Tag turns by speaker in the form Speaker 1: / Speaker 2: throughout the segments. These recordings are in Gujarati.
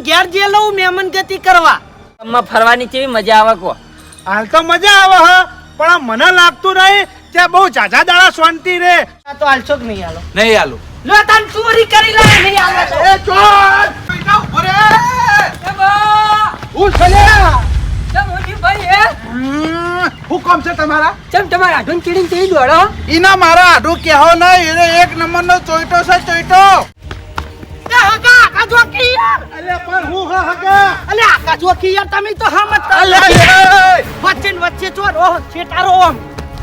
Speaker 1: ઘેર જે લઉં મહેમાન ગતિ કરવા.
Speaker 2: ગામમાં ફરવાની કેવી મજા આવે કો?
Speaker 3: હાલ તો મજા આવે હ, પણ આ મને લાગતું નહીં ત્યાં બહુ ઝાઝા દાડા શાંતિ રે.
Speaker 1: આ તો હાલશો કે નહીં હાલો?
Speaker 4: નહીં આલો.
Speaker 1: લો તન ચોરી કરી લે નહીં હાલો તો.
Speaker 3: એ ચોર પૈસા ઉભો રે. હું છલ્યા હું કામ છે તમારા?
Speaker 1: તમારા આઢું ચીડીને ચીડી દોડો.
Speaker 3: ઈના મારા આડું કેહો નહીં, એને એક નંબરનો ચોઈટો છે ચોઈટો.
Speaker 1: એ હગા આકા જોકી યાર.
Speaker 3: અરે પણ હું હા હગા.
Speaker 1: અલે આકા જોકી યાર તમે તો હમત
Speaker 3: અલે
Speaker 1: વચ્ચે ને વચ્ચે ચોર ઓહ છેટારો ઓમ.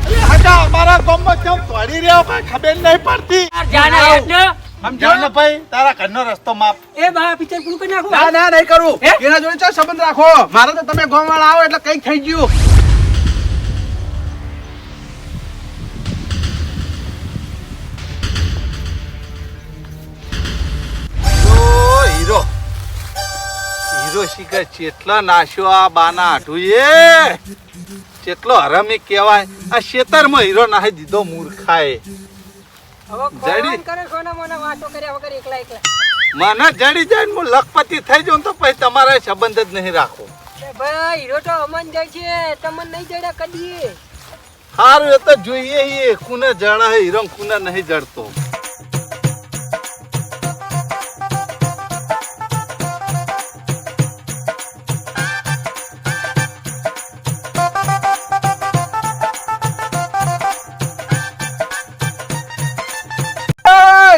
Speaker 3: અલે હગા અમારા ગામમાં કેમ તોડી રહ્યો કઈ ખબર નહીં પડતી.
Speaker 2: જાના એટલે
Speaker 3: સમજો ને ભાઈ, તારા ઘરનો રસ્તો માપ.
Speaker 1: એ બા પિક્ચર પૂરું કરી નાખો.
Speaker 3: ના ના નહીં કરું. એના જોડે ચો સંબંધ રાખો. મારે તો તમે ગામવાળા આવો એટલે કઈ થઈ ગયું. હીરો હીરો શિખર ચેટલો નાશ્યો આ બાના આઠુએ, ચેટલો હરામી કહેવાય. આ ખેતરમાં હીરો નાહી દીધો મૂર્ખાએ. જડી
Speaker 1: કરે સોના મોના વાતો કર્યા વગર એકલા એકલા.
Speaker 3: મને જડી જાય ને હું લખપતિ થઈ જાઉં તો પછી તમારે સંબંધ જ નહીં રાખો.
Speaker 1: ભાઈ હીરો તો અમન જાય છે, તમને નહીં જડ્યા કદી.
Speaker 3: સારું એ તો જોઈએ એ કુને જડા હે હીરો કુને નહીં જડતો.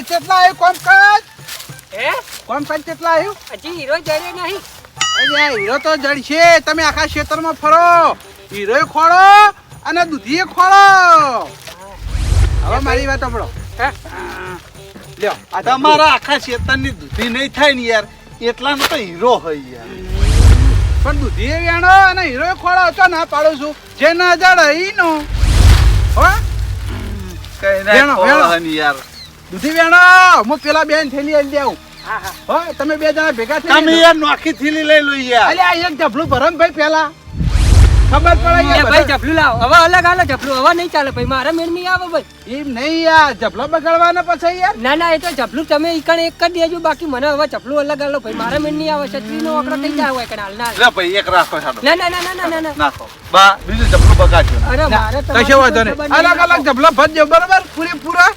Speaker 3: કેટલા આવ્યું કોમકાજ?
Speaker 1: હે
Speaker 3: કોમકાજ કેટલા આવ્યું?
Speaker 1: હજી હીરો જડ્યો નહીં.
Speaker 3: અરે હીરો તો જડશે. તમે આખા ક્ષેત્રમાં ફરો, હીરોય ખોળો અને દૂધીએ ખોળો. હવે મારી વાત સાંભળો. લ્યો તમારા આખા ક્ષેત્રની દૂધી નહીં થાય ને યાર, એટલાનો તો હીરો હોય યાર. પણ દૂધીએ વેણો અને હીરોય ખોળો તો ના પાડું છું. જે ના જડે ઈનો હો કઈ ના ખોળો યાર. દૂધી વેણો હું પેલા બેન થેલી આલી દેવું.
Speaker 1: હા હા
Speaker 3: હો તમે બે જણા ભેગા થઈ તમે યાર નોખી થેલી લઈ લો યાર. અલે આ એક જબલું ભરમ ભાઈ પેલા ખબર પડે
Speaker 1: એ ભાઈ જબલું લાવ. હવે અલગ આલો જબલું. હવે નહીં ચાલે ભાઈ, મારા મેળ નહીં આવે ભાઈ.
Speaker 3: એમ નહીં યાર, જબલો બગાડવાના પછી યાર.
Speaker 1: ના ના એ તો જબલું તમે ઈકણ એક જ દેજો, બાકી મને હવે જબલું અલગ આલો ભાઈ. મારા મેળ નહીં આવે. છત્રીનો આંકડો થઈ જાય હોય કણાલ ના.
Speaker 3: લે ભાઈ એક રાખો સાડો.
Speaker 1: ના ના ના ના ના ના
Speaker 3: નાખો બા બીજું જબલું બગાડજો.
Speaker 1: અરે મારે તો
Speaker 3: કશો વાંધો નહીં, અલગ અલગ જબલો ભરજો બરાબર પૂરેપૂરા.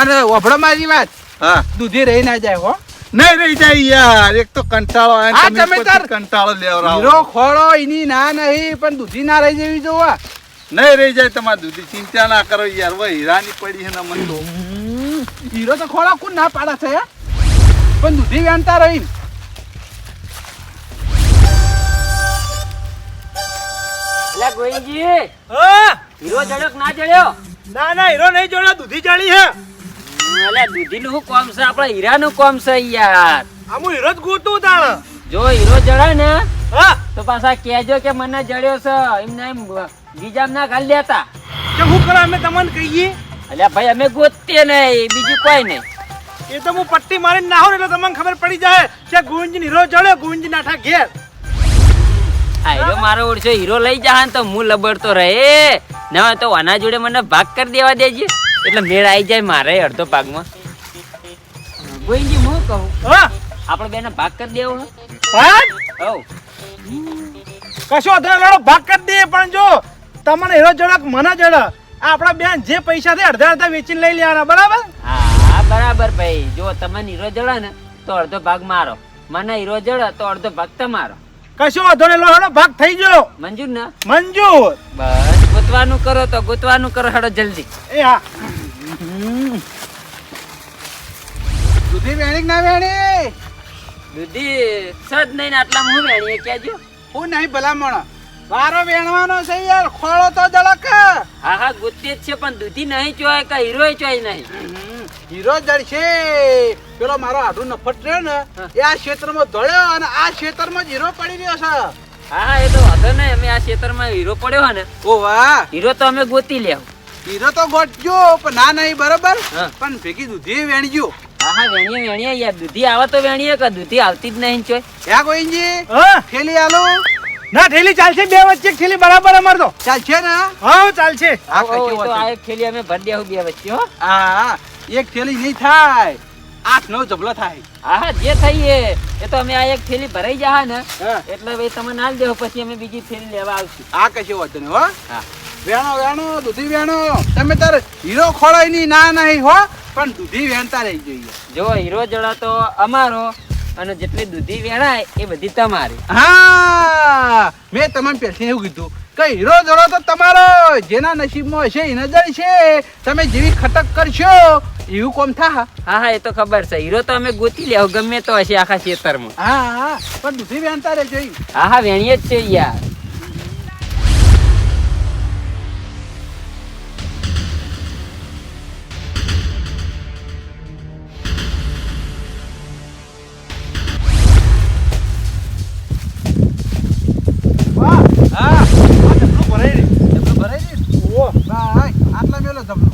Speaker 3: અને ઓભળો મારી વાત, હા દૂધી રહી ના જાય હો. નહીં રહી જાય યાર, એક તો કંટાળો આવે તમે કંટાળો લેવરાવો. હીરો ખોળો એની ના નહીં, પણ દૂધી ના રહી જવી જોવા. નહીં રહી જાય તમારી દૂધી, ચિંતા ના કરો યાર. હવે હીરાની પડી છે ને મન તો. હીરો તો ખોળો કોણ ના પાડે છે પણ દૂધી વેણતા રહી.
Speaker 2: એટલે ગોઈજી હીરો જડ્યો કે ના જડ્યો?
Speaker 3: ના ના હીરો નહીં જોડા, દૂધી જાળી હે.
Speaker 2: એટલે દૂધીનું શું કોમ છે? આપડે હીરાનું કોમ છે યાર.
Speaker 3: આમુ હીરો જ ગોતું તાણ.
Speaker 2: જો હીરો જડે ને
Speaker 3: હા
Speaker 2: તો પાછા કહેજો કે મને જડ્યો છે. એમને એમ બીજા ના ઘાલ દેતા.
Speaker 3: કે હું કરા અમે તમને કહીએ?
Speaker 2: એટલે ભાઈ અમે ગોતતે નહીં, બીજું કોઈ નહીં.
Speaker 3: એ તો હું પટ્ટી મારીને નાહો એટલે તમને ખબર પડી જાય કે ગુંજી હીરો જડ્યો, ગુંજી નાઠા ઘેર.
Speaker 2: આ હીરો મારો ઓળશો હીરો લઈ જા ને તો હું લબડતો રહે. ના તો આના જોડે મને ભાગ કરી દેવા દેજે, એટલે મેળ આવી જાય મારે અડધો ભાગમાં. ગોઈજી હું કહું,
Speaker 3: હા
Speaker 2: આપણે બેને ભાગ કરી દેવો હે?
Speaker 3: ભાગ
Speaker 2: હઉ
Speaker 3: કશો અધરાળો ભાગ કરી દે, પણ જો તમને હીરો જડક મને જડ, આપણા બેન જે પૈસા છે અડધા અડધા વેચીને લઈ લેવાના બરાબર.
Speaker 2: હા બરાબર ભાઈ. જો તમે હીરો જડે ને તો અડધો ભાગ મારો, મને હીરો જડે તો અડધો ભાગ તમારો.
Speaker 3: કશો વાંધો નહીં, લો ભાગ થઈ ગયો.
Speaker 2: મંજૂર ને?
Speaker 3: મંજૂર.
Speaker 2: બસ ગોતવાનું કરો તો ગોતવાનું કરો હેડો જલ્દી.
Speaker 3: એ હા દૂધી વેણી ના વેણી?
Speaker 2: દૂધી સદ નહીં ને આટલામાં હું વેણીએ કહેજો.
Speaker 3: હું નહીં ભલામણ, વારો વેણવાનો છે યાર, ખોળો તો જળક.
Speaker 2: હા હા ગોતી જ છે, પણ દૂધી નહીં ચોય કે હીરો ચોય નહીં.
Speaker 3: હીરો જડશે. પેલો મારો આઢું નફટ રહ્યો ને એ આ ક્ષેત્રમાં ધોળ્યો અને આ ક્ષેત્રમાં જ હીરો પડી રહ્યો છે.
Speaker 2: હા હા એ તો હતો ને, અમે આ ખેતરમાં હીરો પડ્યો હોય ને,
Speaker 3: ઓ વાહ,
Speaker 2: હીરો તો અમે ગોતી લેવ.
Speaker 3: હીરો તો ગોતજો પણ ના નહીં બરાબર,
Speaker 2: હા.
Speaker 3: પણ ભેગી દૂધી વેણજો.
Speaker 2: હા હા વેણીએ વેણીએ યાર. દૂધી આવે તો વેણીએ કે દૂધી આવતી જ નહીં ચોય.
Speaker 3: યા ગોઈજી થેલી આલો. ના થેલી ચાલશે, બે વચ્ચે એક થેલી બરાબર અમાર તો ચાલશે ને. હા ચાલશે.
Speaker 2: તો આ એક થેલી અમે ભરી દેવું બે વચ્ચે હો.
Speaker 3: હા એક થેલી નહીં થાય, 8-9 જબલો થાય.
Speaker 2: હા જે થઈએ એ તો અમે આ એક થેલી ભરાઈ જા ને
Speaker 3: હા.
Speaker 2: એટલે ભાઈ તમે ના દેવો પછી અમે બીજી થેલી લેવા આવશું.
Speaker 3: આ કશી વાત નહીં હો.
Speaker 2: હા
Speaker 3: વેણો દૂધી વેણો. તમે તાર હીરો ખોળાય ની ના નહીં હો, પણ દૂધી વેણતા રહી જોઈએ.
Speaker 2: જો હીરો જડા તો અમારો અને જેટલી દૂધી વેણાય એ બધી તમારી.
Speaker 3: હા, મેં તમને પહેલાથી એવું કીધું કે હીરો જડો તો તમારો, જેના નસીબમાં હશે એને જડશે. તમે જેવી ખટક કરશો એવું કોમ થા.
Speaker 2: હા હા એ તો ખબર છે. હીરો તો અમે ગોતી લેવો ગમે તો હશે આખા ખેતરમાં.
Speaker 3: હા, પણ દૂધી વેણતા રહેજો.
Speaker 2: હા હા વેણીએ જ છે યાર.
Speaker 3: વાહ, હા, આ જબલું ભરાઈ રહ્યું. જબલું ભરાઈ રહ્યું. ઓહ, ભાઈ, આટલા મેલો જબલું.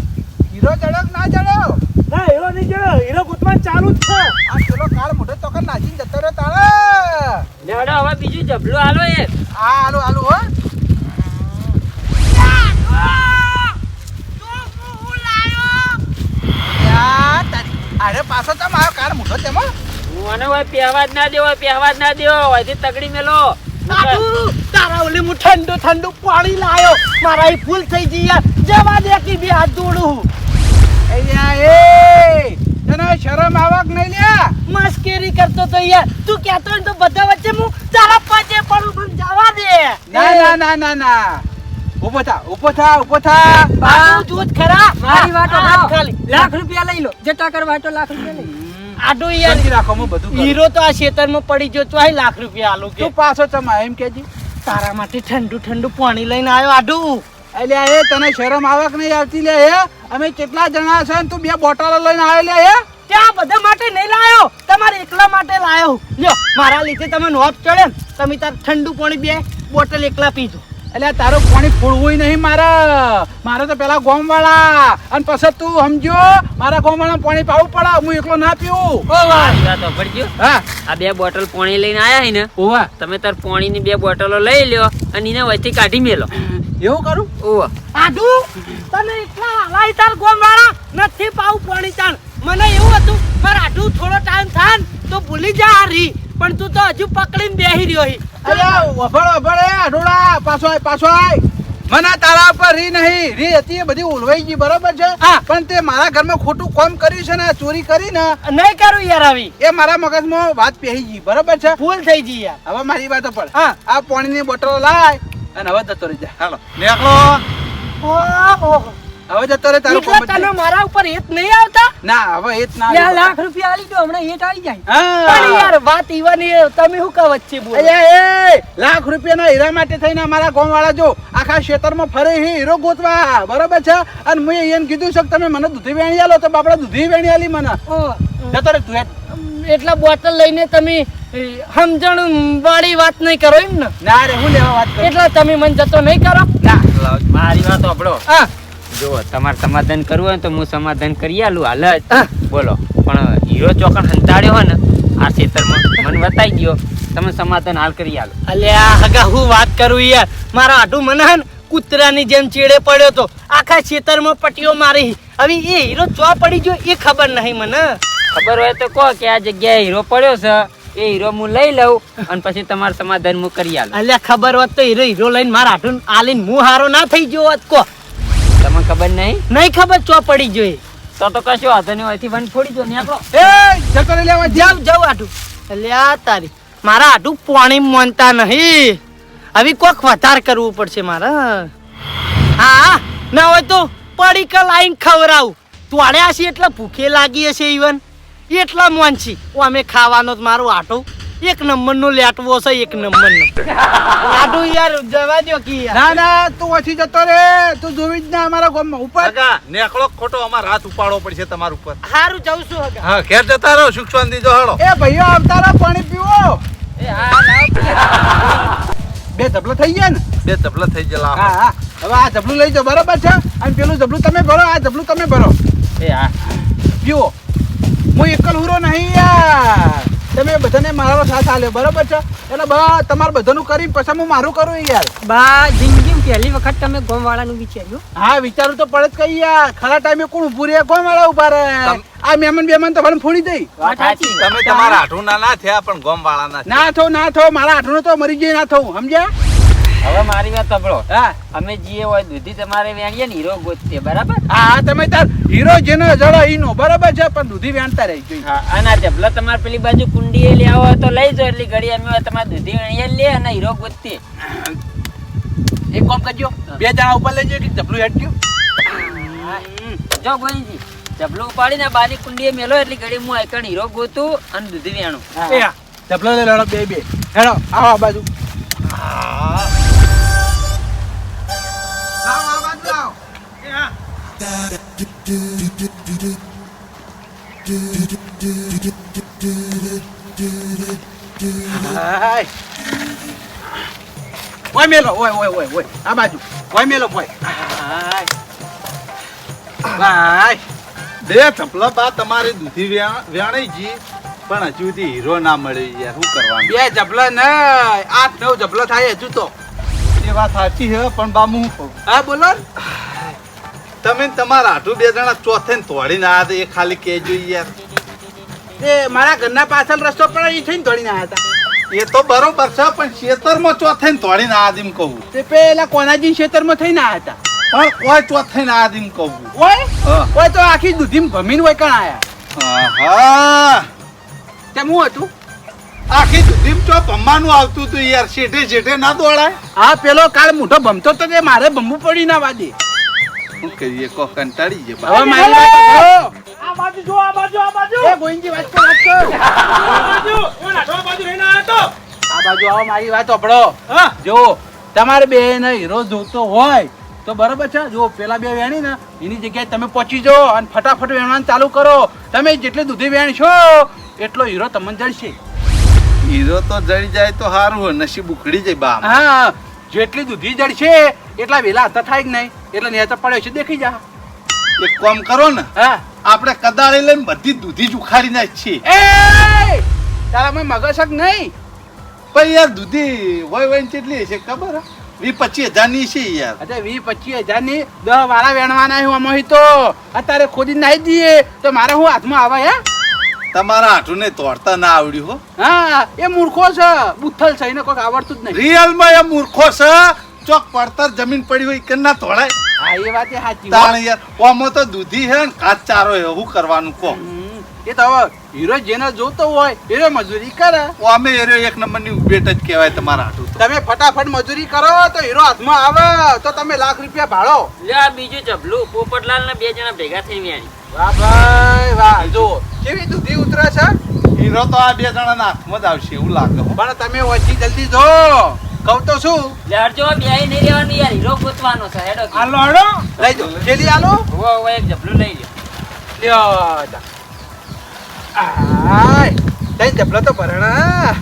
Speaker 3: હીરો જડો કે ના જડો?
Speaker 4: ના હીરો નહીં ગયો, હીરો ગોતવાનું ચાલુ જ છે.
Speaker 3: આ પેલો કાળ મોઢે તો કર નાચીને જતો રહ્યો તારે.
Speaker 2: લેવડો હવે બીજું જબલું હાલો એ.
Speaker 3: આ આલુ હો. યાર, અરે પાછો તો મારો કાળ મોઢો તેમાં.
Speaker 2: હું આને હવે પહેવા જ ના દેવો અહીંથી તગડી મેલો.
Speaker 4: આટલું તારા ઓલી હું ઠંડુ પાણી લાયો. મારા અહીં ભૂલ થઈ ગઈ યાર. જવા દે કે બે હાથ જોડું.
Speaker 3: અહીંયા એ તને શરમ આવક નહીં લ્યા.
Speaker 4: મસ્કરી કરતો તો યાર. તું કહેતો હોય તો બધા વચ્ચે હું તારા પાછે પડું, પણ જવા દે.
Speaker 3: ના. ઊભો થા.
Speaker 4: બાપુ જૂથ ખરા.
Speaker 1: મારી વાતો
Speaker 4: આ
Speaker 1: ખાઓ.
Speaker 4: ખાલી.
Speaker 1: લાખ રૂપિયા લઈ લો. જટા કરવા હોય તો લાખ રૂપિયા લઈ લો.
Speaker 4: આડો યાર
Speaker 3: શાંતિ રાખો, હું બધું કરું.
Speaker 4: હીરો તો આ ખેતરમાં પડી ગયો તો આ લાખ રૂપિયા આલું કે
Speaker 3: તું પાછો ચમા એમ કેજી.
Speaker 4: તારા માટે ઠંડુ પાણી લઈને આવ્યો આડું.
Speaker 3: અલ્યા એ તને શરમ આવક નહીં આવતી લે હે. અમે કેટલા જણા છે ને તું 2 બોટલો લઈને આવ્યો લે હે.
Speaker 4: ત્યાં બધા માટે નહીં લાયો, તમારે એકલા માટે લાયો. લ્યો મારા લીધે તમે નોટ ચડે ને, તમે તાર ઠંડુ પાણી 2 બોટલ એકલા પીજો.
Speaker 3: અલ્યા તારું પાણી ફોડવું નહીં મારે તો પેલા ગોમ વાળા અને પછી તું સમજો મારા ગોમ વાળા પાણી પાવું પડે. હું એકલો ના પીવું.
Speaker 2: મારી વાત સાંભળજો.
Speaker 3: હા,
Speaker 2: આ 2 બોટલ પાણી લઈને આયા હે ને
Speaker 3: ઓવા
Speaker 2: તમે તાર પાણીની 2 બોટલો લઈ લ્યો અને એને વચ્ચે કાઢી મેલો.
Speaker 3: એવું કરું.
Speaker 2: ઓવા
Speaker 4: આડુ તને એકલા હલાઈ તાર ગોમવાળા નથી પાવું પાણી તાણ. મને એવું હતું મારે આડુ થોડો ટાઈમ થાય ને તો ભૂલી જા હારી, પણ તું તો હજુ પકડીને બેહી રહ્યો હી.
Speaker 3: અલ્યા વફળ એ અઢોળા પાછો આય. મને તારા પર રી નહીં. રી હતી એ બધી ઉલવાઈ ગઈ બરોબર છે.
Speaker 4: હા.
Speaker 3: પણ તે મારા ઘરમાં ખોટું કામ કર્યું છે ને, ચોરી કરી ને
Speaker 4: નહીં કરું યાર આવી.
Speaker 3: એ મારા મગજમાં વાત પહેરી ગઈ બરોબર છે.
Speaker 4: ભૂલ થઈ ગઈ યાર.
Speaker 3: હવે મારી વાતો પર.
Speaker 4: હા.
Speaker 3: આ પાણીની બોટલો લાય અને હવે જતો રહી જા. હાલો નીકળો.
Speaker 4: ઓહો,
Speaker 3: હવે જતો રહે તારું
Speaker 4: એટલે
Speaker 3: કામ
Speaker 4: તને
Speaker 3: બદલે.
Speaker 4: મારા ઉપર હેત નહીં આવતા.
Speaker 3: ના હવે એ જ ના
Speaker 1: લે,
Speaker 3: આવે.
Speaker 1: લાખ રૂપિયા આલી દો હમણાં હેઠ આવી જાય.
Speaker 3: હા.
Speaker 4: પણ યાર વાત ઈવાની તમે શું કહો વચ્ચે બોલો?
Speaker 3: અલ્યા એ લાખ રૂપિયાના હીરા માટે થઈને અમારા ગામ વાળા જો આખા ખેતરમાં ફરે છે હીરો ગોતવા બરોબર છે. અને મેં એને કીધું છે કે તમે મને દૂધી વેણી આલો તો બાપડા દૂધી વેણી આલી મને.
Speaker 1: ઓહ,
Speaker 3: જતો રે તું હેડ.
Speaker 4: એટલા બોટલ લઈને તમે સમજણ વાળી વાત નહીં કરો એમ ને?
Speaker 3: ના રે હું લેવા વાત કરું.
Speaker 4: એટલે તમે મને જતો નહીં કરો.
Speaker 3: ના
Speaker 2: મારી વાત સાંભળો.
Speaker 4: હા,
Speaker 2: જો તમારે સમાધાન કરવું હોય ને તો હું સમાધાન કરી આલું હાલ જ. બોલો પણ હીરો ચોકન હંતાડ્યો હોય ને આ ખેતરમાં મને બતાવી ગયો. તમે સમાધાન હાલ કરી આલો.
Speaker 4: અલ્યા હગા હું વાત કરું યાર. મારા આઢું મને હે ને કૂતરાની જેમ ચેડે પડ્યો તો આખા ખેતરમાં પટીઓ મારી. હવે એ હીરો ચો પડી ગયો એ ખબર નહીં મને.
Speaker 2: ખબર હોય તો કહો કે આ જગ્યાએ હીરો પડ્યો છે, એ હીરો હું લઈ લઉં અને પછી તમારું સમાધાન હું કરી આલું.
Speaker 4: અલ્યા ખબર હોત તો હીરો લઈને મારા આઢું આલીને હું હારો ના થઈ ગયો હોત. કો
Speaker 2: તમને ખબર નહીં
Speaker 4: નહીં ખબર ચો પડી જોઈએ.
Speaker 2: તો કશો વાંધો નહીં. અહીંથી વન ફોડી દો ને આપણો.
Speaker 3: એ જતો રે લેવા જા.
Speaker 4: જાવ આઢું. અલ્યા તારી મારા આઢું પાણી માનતા નહીં. હવે કોક વધાર કરવું પડશે મારે. હા ના હોય તો પડીકા લાઈન ખવડાવું. તોડ્યા છે એટલે ભૂખે લાગી હશે ઈવન એટલા મોનછી. અમે ખાવાનો જ મારું આટો એક નંબરનો લેટવો છે, એક નંબરનો. આટું યાર જવા દો કે યાર.
Speaker 3: ના ના તું ઓછી જતો રે. તું જોવી જ ના અમારા ગામમાં ઉપર.
Speaker 5: કાકા નેકળો ખોટો અમાર હાથ ઉપાડવો પડશે તમાર ઉપર.
Speaker 4: હારું જાઉં છું હગા.
Speaker 5: હા ઘેર જતા રહો સુખ શાંતિ જો હાલો.
Speaker 3: એ ભાઈઓ આવતારા પાણી પીવો.
Speaker 2: એ હા લાવ.
Speaker 3: 2 જબલો થઈ ગયા ને.
Speaker 5: 2 જબલા થઈ ગયેલા.
Speaker 3: હા હા. હવે આ જબલું લઈ જાઓ બરોબર છે. અને પેલું જબલું તમે ભરો, આ જબલું તમે ભરો.
Speaker 2: એ હા
Speaker 3: પીવો. હું એકલ હુરો નહીં યાર. તમે બધાને મારો સાથ આલ્યો બરોબર છે એટલે બસ તમારે બધાનું કરી પછી હું મારું કરું યાર.
Speaker 1: બા જિંદગીમાં પહેલી વખત તમે ગોમ વાળાનું વિચાર્યું.
Speaker 3: હા વિચારું તો પડે જ કઈ યાર. ખરા ટાઈમે કોણ ઊભું રહે કોણ વાળા ઉભા રહે. આ મહેમાન તો ભલે ફોડી દઈ.
Speaker 2: વાત સાચી.
Speaker 5: તમે તમારા હાઠું ના થયા પણ ગોમ વાળા
Speaker 3: ના થો મારા આઠનું તો મરી જાય ના થવું સમજ્યા.
Speaker 2: હવે મારી વાત સાંભળો.
Speaker 3: હા
Speaker 2: અમે જીએ હોય દૂધી તમારે વેણીએ ને હીરો ગોતતે બરાબર.
Speaker 3: હા તમે તાર હીરો જેનો જડો ઈનો બરાબર છે પણ દૂધી વેણતા રહી ગઈ.
Speaker 2: હા અને આ જબલા તમારે પેલી બાજુ કુંડીએ લે આવો તો લઈ જાઓ એટલી ઘડી અમે તમારે દૂધી વેણીએ લે અને હીરો ગોતતે.
Speaker 3: એક કામ કરજો 2 જણા ઉપર લેજો કે જબલું હેડજો.
Speaker 2: જો ગોઈજી જબલું ઉપાડીને બારી કુંડીએ મેલો એટલી ઘડી હું આઈકણ હીરો ગોતું અને દૂધી વેણું.
Speaker 3: એ હા, જબલો લઈ લડો બે હેડો આવો આ બાજુ. આવો આ બાજુ આવો. હાય. ઓય મેલો ઓય આ બાજુ ઓય મેલો ઓય. હાય. હાય.
Speaker 5: બે ચપલા બા તમારી દૂધી વેણાઈ જી પણ હજુ સુધી હીરો ના મળ્યો યાર શું કરવાનું.
Speaker 3: બે જબલા નય 8-9 જબલો થાય હજુ તો.
Speaker 5: એ વાત સાચી છે પણ બા હું કહું
Speaker 3: હા બોલો ને.
Speaker 5: તમે ને તમારા હાઠું 2 જણા ચોથે ને તોડીને આવ્યા હતા એ ખાલી કહેજો યાર.
Speaker 3: એ મારા ઘરના પાછળ રસ્તો પડે એ થઈને દોડીને આવ્યા હતા.
Speaker 5: એ તો બરોબર છે પણ ખેતરમાં ચોથે ને તોડીને આવ્યા એમ કહું.
Speaker 3: તે પેલા કોનાજી ખેતરમાં થઈને આવ્યા હતા.
Speaker 5: પણ કોઈ ચોથે ને આવ્યા એમ કહું.
Speaker 3: ઓય
Speaker 5: હા.
Speaker 3: ઓય તો આખી દૂધીમાં ભમીને હોય કણ આયા.
Speaker 5: આહા.
Speaker 3: તેમ હું હતું.
Speaker 5: આખી દૂધીમાં ચો ભમવાનું આવતું હતું યાર. શેઠે ના દોડાય.
Speaker 3: હા પેલો કાળ મોઢો ભમતો તો તે મારે ભમવું પડી ના વાદે.
Speaker 5: શું કરીએ કો કંટાળી જે
Speaker 3: હવે મારી વાત સાંભળો. એ ગોવિંદજી વાત કર. આ બાજુ આવો મારી વાત સાંભળો. જો તમારે બે ને હીરો જોતો હોય તો બરોબર છે. જો પેલા બે વેણી ને એની જગ્યાએ તમે પહોંચી જાઓ અને ફટાફટ વેણવાનું ચાલુ કરો. તમે જેટલી દૂધી વેણશો એટલો હીરો તમને જડશે.
Speaker 5: હીરો તો જડી જાય તો સારું હોય. નસીબ ઉખડી જાય બા.
Speaker 3: હા જેટલી દૂધી જડશે એટલા વેલા હતા થાય કે નહીં એટલે ને તો પડે છે દેખી જા.
Speaker 5: એક કામ કરો ને
Speaker 3: હા
Speaker 5: આપણે કદાળી લઈને બધી દૂધી જ ઉખાડી નાખીએ.
Speaker 3: એ તારા મેં મગજ હક નહીં.
Speaker 5: પણ યાર દૂધી વય કેટલી છે ખબર 20-25 હજારની છે યાર.
Speaker 3: અચ્છા 20-25 ની 10 વાળા વેણવાના હું આમાં તો અત્યારે ખોદી નાખી દઈએ તો મારે હું હાથમાં આવે હે.
Speaker 5: તમારા હાથું ને તોડતા ના આવડ્યું હો.
Speaker 3: હા એ મૂર્ખો છે બુથલ છે એને કોઈ આવડતું જ નહીં.
Speaker 5: રિયલ માં એ મૂર્ખો છે. ચોક પડતર જમીન પડી હોય કે ના તોડાય.
Speaker 3: હા એ વાત એ સાચી.
Speaker 5: તાણ યાર ઓમાં તો દૂધી હે ને કાચ ચારો હે. શું કરવાનું કો.
Speaker 3: એ તો હવે હીરો જેને જોતો હોય હીરો મજૂરી કરે.
Speaker 5: અમે એરો એક નંબરની ઉભેટ જ કહેવાય તમારા હાથું તો.
Speaker 3: તમે ફટાફટ મજૂરી કરો તો હીરો હાથમાં આવે તો તમે લાખ રૂપિયા ભાડો.
Speaker 2: લે આ બીજું જબલું પોપટલાલ ને 2 જણા ભેગા થઈ વેણી.
Speaker 3: વાહ ભાઈ વાહ. જો કેવી દૂધી ઉતરે છે.
Speaker 5: હીરો તો આ 2 જણાના હાથમાં જ આવશે એવું લાગે હો.
Speaker 3: પણ તમે ઓછી જલ્દી જો કહું તો શું.
Speaker 2: લેડજો બેહી નહીં રહેવાનું યાર હીરો ગોતવાનો છે હેડો.
Speaker 3: આલો હડો લઈ જો જેલી આલો.
Speaker 2: ઓ એક જબલું લઈ લ્યો.
Speaker 3: લ્યો જા. આય તઈ જબલો તો ભરણા.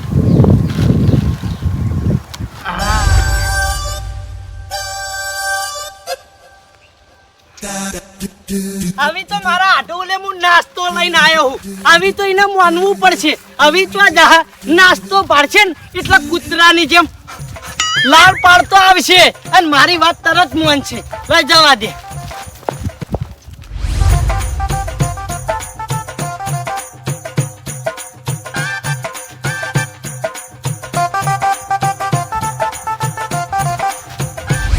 Speaker 4: આવી તો મારા આટોલે હું નાસ્તો લઈને આવ્યો હું. આવી તો એને માનવું પડશે. આવી તો જા નાસ્તો પાડશે ને એટલે કૂતરાની જેમ લાળ પાડતો આવશે અને મારી વાત તરત માનશે. લઈ જવા દે.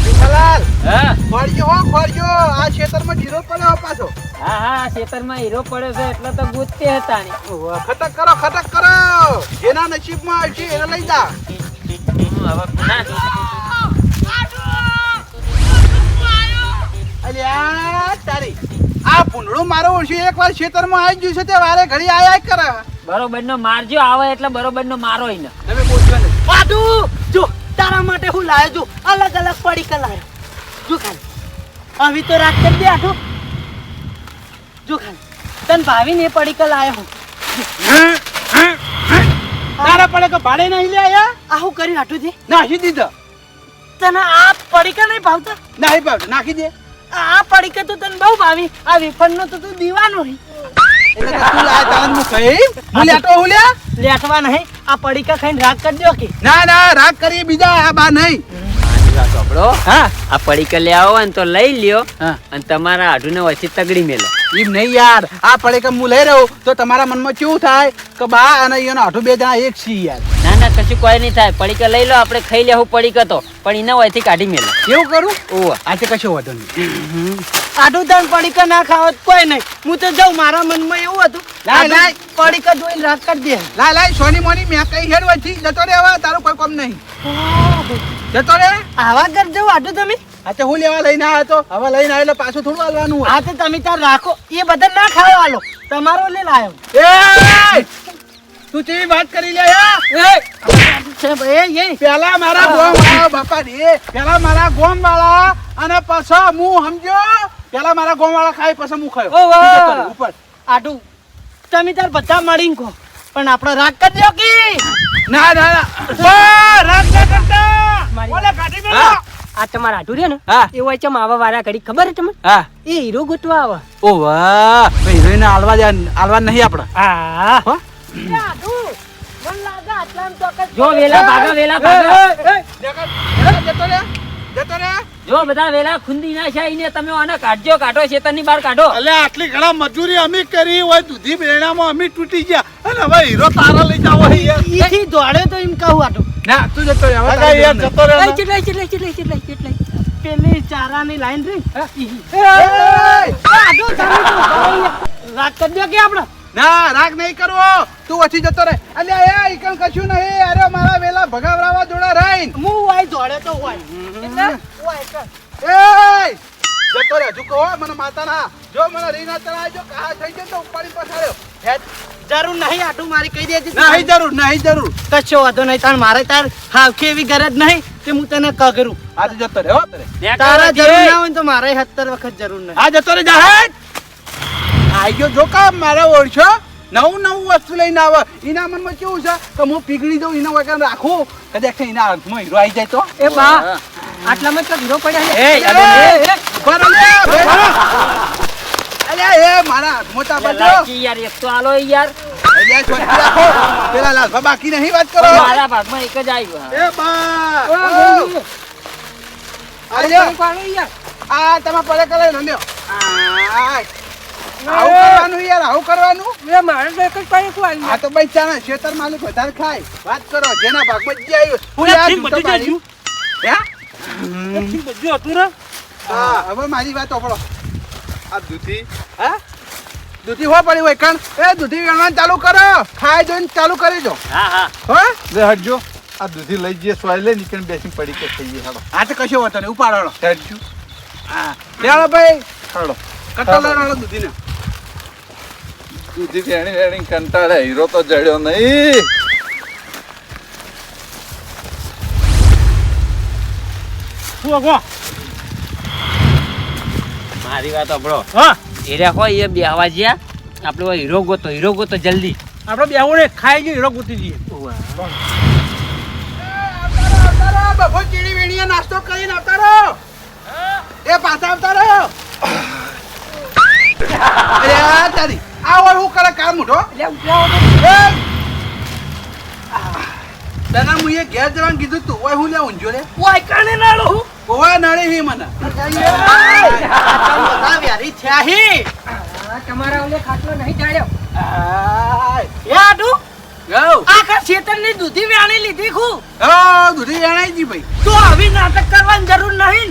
Speaker 3: જીવાલાલ
Speaker 2: હા
Speaker 3: ખોરજો હો ખોરજો. આ ખેતરમાં જીરો પડ્યો પાછો.
Speaker 2: હા ખેતરમાં હીરો પડ્યો છે એટલે તો ગોતતે હતા ને.
Speaker 3: ખટક કરો. જેના નસીબમાં આવશે એને લઈ જા.
Speaker 2: હવે ના
Speaker 3: અલ્યા તારી આ ભૂંડળું મારો ઓળશે એકવાર ખેતરમાં આવી ગયું છે તે વારે ઘડી આયા કરે.
Speaker 2: બરોબર નો મારજો આવે એટલે બરોબર નો મારો ને.
Speaker 3: તમે બોલશો ને.
Speaker 4: આટુ જો તારા માટે હું લાવ્યો છું. અલગ અલગ પડી કલાયો. જો ખાલી આવી તો રાત કરી દે આટુ. જો ખાલી તન ભાવીને પડી કલાયો હું.
Speaker 3: તારા પડે કે ભાડે નહીં લે આયા.
Speaker 4: આ હું કરી આટુ દે.
Speaker 3: નાખી દીધો.
Speaker 4: તને આ પડીકા નહીં ભાવતા.
Speaker 3: નાખી પાવ નાખી દે.
Speaker 4: આ પડીકા તો તને બહુ ભાવી. આ વેફરનો તો તું દીવાનો હી.
Speaker 3: એટલે કે તું લાય તાન હું કહી હું લેતો હું લ્યા
Speaker 4: લેટવા નહીં આ પડીકા ખાઈને રાગ કરજો કે
Speaker 3: ના ના રાગ કરી બીજા આ બા નહીં
Speaker 2: મારી વાત સાંભળો.
Speaker 3: હા
Speaker 2: આ પડીકા લે આવો ને તો લઈ લ્યો
Speaker 3: હા
Speaker 2: અને તમારા આઢુને વચ્ચે તગડી મેલો.
Speaker 3: એમ નહીં યાર આ પડે કે હું લઈ રહ્યો તો તમારા મનમાં કેવું થાય કે બા અને એનો આઠું બે જણા એક છી યાર
Speaker 2: ના ના કશું કોઈ નહીં થાય. પડીકા લઈ લો, આપણે ખાઈ લેવું પડીકા તો, પણ એના વયથી કાઢી મેલો.
Speaker 3: કેવું કરું
Speaker 2: ઓહ
Speaker 3: આજે કશો વાંધો નહીં
Speaker 4: આટું તાન પડીકા ના ખાવત કોઈ નહીં હું તો જાઉં મારા મનમાં એવું હતું
Speaker 3: લાય, લાય.
Speaker 4: પડીકા જોઈને રાગ કરી દે
Speaker 3: લાય લાય સોની મોની મેં કઈ હેડ વચ્ચી જતો રે હવે તારું કોઈ કામ નહીં જતો રે
Speaker 4: આવા ઘર જવું આટું તમે
Speaker 3: આ તો હું લેવા લઈને આવ્યો તો હવે લઈને આવ્યો એટલે પાછું થોડું હાલવાનું હોય
Speaker 4: આ તો તમે તાર રાખો એ બધા ના ખાવા વાલો તમારો લે લાયો
Speaker 3: એ તું કેવી વાત કરી લે યાર
Speaker 4: એ
Speaker 3: પેલા મારા ગોમ વાળા બાપા રે પેલા મારા ગોમ વાળા અને પછી હું સમજો પેલા મારા ગોમ વાળા ખાય પછી હું ખાયો
Speaker 1: ઓ વાહ.
Speaker 3: બીજો કરે, ઉપર
Speaker 4: આટું તમે તાર બધા મળીને કહો પણ આપણો રાગ કરજો કે
Speaker 3: ના ના ના બા, રાગ ના કરતા
Speaker 1: મારી
Speaker 3: ઓલે કાઢી મેલો
Speaker 1: હા. આ તમારા આટું રહ્યા ને
Speaker 3: હા.
Speaker 1: એ હોય ચમ આવા વાળા ઘડી ખબર છે તમને
Speaker 3: હા
Speaker 1: એ હીરો ગોતવા આવે
Speaker 3: ઓ વાહ ભાઈ હિરોઈન હાલવા નહીં આપણે
Speaker 1: હા
Speaker 3: હો
Speaker 2: જો વેલા ભાગો, વેલા ભાગો.
Speaker 3: જતો રે જતો રે
Speaker 2: જો બધા વેલા ખુંદી ના છે ને તમે આને કાઢજો, કાઢો શેતરની બહાર કાઢો.
Speaker 5: અલે આટલી ઘણા મજૂરી અમે કરી હોય દૂધી બેણામાં અમે તૂટી ગયા અને હવે હીરો તારા લઈ જાવ
Speaker 4: એથી દોડે તો એમ કહું આટું
Speaker 3: ના તું જતો રે હવે
Speaker 5: યાર
Speaker 3: તારી
Speaker 5: જતો રહે ને.
Speaker 1: ચેટલાય
Speaker 4: પેલી ચારાની લાઈન રહી
Speaker 3: એ!
Speaker 4: રાગ કરજો કે આપણે
Speaker 3: ના રાગ નહીં કરવો તું વચ્ચે જતો રે અલ્યા એ ઈકણ કશું નહીં અરે મારા વેલા ભગાવરાવા જોડા રહીન
Speaker 4: હું વાય દોડે તો વાય એટલે વાય કર
Speaker 3: એ જતો રે હજુ કહો મને માતા ના જો મને રીના ચડાય જો કહા થઈ જાય તો ઉપાડી પછાડ્યો હેડ
Speaker 4: જરૂર નહીં આટું મારી કહી દેતી
Speaker 3: નહીં જરૂર
Speaker 4: કશો વાંધો નહીં તાર મારે તાર હાવખી એવી ગરજ નહીં કે હું તને કગરું
Speaker 3: આજે જતો રે હો તારે
Speaker 4: તારા જરૂર ના હોય તો મારે 70 વખત જરૂર નહીં
Speaker 3: આ જતો રે જા હેડ આઈ ગયો જો કામ મારા ઓળશો નવું વસ્તુ લઈને આવે એના મનમાં કેવું છે કે હું પીગળી દઉં એના વગર રાખું કદાચ એના હાથમાં હીરો આવી જાય તો
Speaker 1: એ બા આટલામાં તો હીરો પડ્યા
Speaker 3: એ,
Speaker 1: છે
Speaker 3: બરો લે, બરો. અલ્યા એ મારા હાથમાં તો આ બાજુ.
Speaker 2: લાલજી યાર, એક તો આલો યાર.
Speaker 3: અલ્યા છોડી રાખો. પેલા લાલભા બાકી નહીં વાત કરો
Speaker 2: મારા ભાગમાં એક જ આવ્યું.
Speaker 3: એ બા
Speaker 1: ઓ, ભાઈ.
Speaker 3: અલ્યા
Speaker 1: આ પાડો યાર.
Speaker 3: આ તમે પડે કરે ને લ્યો આય. આવું કરવાનું યાર આવું કરવાનું
Speaker 1: એ મારે તો એક જ પાડે કોઈ
Speaker 3: આ તો બચ્ચાના ખેતર માલિક વધારે ખાય વાત કરો જેના ભાગમાં જે આવ્યું હું યાર જૂતો પાડી. હે? હા હવે મારી વાત સાંભળો
Speaker 5: આ દૂધી
Speaker 3: હા દૂધી હો પડી હોય કણ એ દૂધી વેણવાનું ચાલુ કરો ખાઈ જોઈને ચાલુ કરી દો
Speaker 2: હા હા
Speaker 3: હો
Speaker 5: લે હટજો આ દૂધી લઈ જઈએ સોય લે નીકળી બેસી પડી કે થઈ હાલો
Speaker 3: આ તો કશો વાંધો નહીં ઉપાડો
Speaker 5: હટજો
Speaker 3: હા લેવાળો ભાઈ
Speaker 5: હાલો
Speaker 3: કટો લેવાળો દૂધીને
Speaker 5: દૂધી વેણી વેણી કંટાળે હીરો તો જડ્યો નહીં
Speaker 2: મારી વાત સાંભળો. એર્યા હોય એ બેહવા જ્યાં આપણે ઓય હીરો ગોતો જલ્દી.
Speaker 1: આપણે બેહુને ખાઈ ગયો હીરો ગોતી જઈએ
Speaker 3: આવતારો બફો ચીડી વેણીએ નાસ્તો કરીને આવતારો એ પાછા આવતારો અરે આ તારી આ ઓય હું કરે કામ મોઢો
Speaker 1: એટલે ઉઠાવો તો.
Speaker 3: એ તને હું એ ઘેર જવાનું કીધું તું ઓય હું લે ઊંઝો રે
Speaker 4: વાય કાને નાળો હું
Speaker 3: ઓય નડે હી મને
Speaker 4: બધા વ્યારી થયા હી
Speaker 1: આ તમારા ઓલે ખાટલો નહીં ચાલ્યો
Speaker 3: આય
Speaker 4: એ આટું
Speaker 3: ગયો
Speaker 4: આખા ખેતરની દૂધી વ્યાણી લીધી ખુ
Speaker 3: ઓ દૂધી વેણાઈ જી ભાઈ
Speaker 4: તો આવી નાટક કરવાની જરૂર નહીં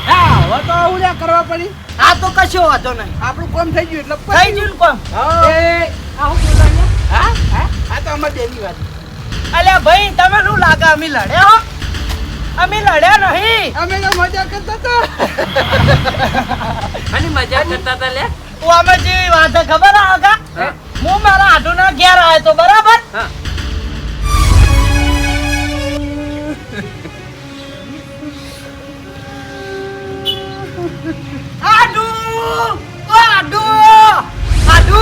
Speaker 3: હા હવે તો હું લે કરવા પડી
Speaker 4: આ તો કશો વાંધો નહીં
Speaker 3: આપણું કામ થઈ ગયું એટલે
Speaker 4: થઈ ગયું ને કોમ
Speaker 3: હા
Speaker 1: એ આવું બોલાય
Speaker 3: હા આ તો અમાર ડેલી વાત
Speaker 4: અલ્યા ભાઈ તમે શું લાગે અમે લડ્યા હો અમે લડ્યા નહીં
Speaker 3: અમે તો મજા કરતા હતા
Speaker 2: અને મજા કરતા હતા લે.
Speaker 4: ઓ અમે જેવી વાત છે ખબર આગા હું મારા આટુના ઘેર આવ્યો તો બરાબર
Speaker 2: હા.
Speaker 4: આડુ ઓ આડુ આડુ